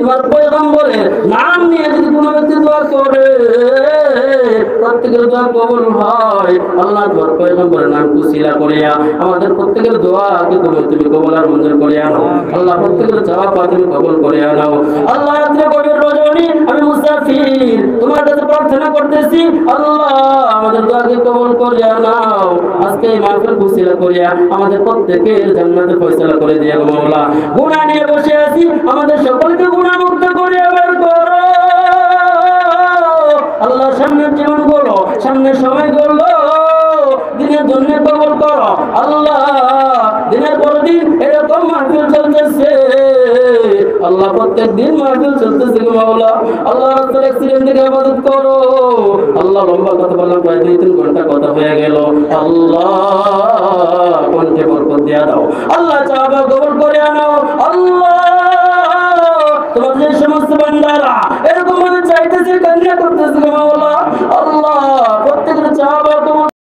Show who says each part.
Speaker 1: তোমার পয়গম্বরের নাম নিয়ে যদি কোনো ব্যক্তি দোয়া করে প্রত্যেকের দোয়া কবুল হয়। আল্লাহ তোমার পয়গম্বরের নাম কুশিলা করিয়া আমাদের প্রত্যেকের দোয়াকে তুমি কবুল আর মঞ্জুর করিয়া নাও। আল্লাহ প্রত্যেকের চাওয়া তুমি কবুল করিয়া নাও। আল্লাহ রাত্রে গভীর রজনী আমি মুসাফির তোমার কাছে প্রার্থনা করতেছি, আল্লাহ আমাদের দোয়াকে কবুল করিয়া নাও। আজকে এই মাহফিল কুশিলা করিয়া আমাদের প্রত্যেকের জান্নাতে ফয়সালা করে দিয়া গো মাওলা। গুনাহ নিয়ে বসে আছি, আমাদের সকলকে গুনাহ মুক্ত করিয়া বের করো। আল্লাহ সামনের জীবন করো, সামনের সময় করলো দিনের জন্য কবুল করো। আল্লাহ দিনের পর দিন এরকম মাহফিল চলতেছে, আল্লাহ প্রত্যেক দিন মাহফিল চলতেছে গো মাওলা। আল্লাহ রাস্তার অ্যাক্সিডেন্ট থেকে হেফাজত করো। আল্লাহ লম্বা কথা বললাম, প্রায় 2-3 ঘন্টা কথা হয়ে গেল। আল্লাহ কণ্ঠে বরকত দিয়া দাও। আল্লাহ চাওয়া কবুল করে আনো। আল্লাহ তোমার যে সমস্ত বান্দারা এরকম ভাবে চাইতেছে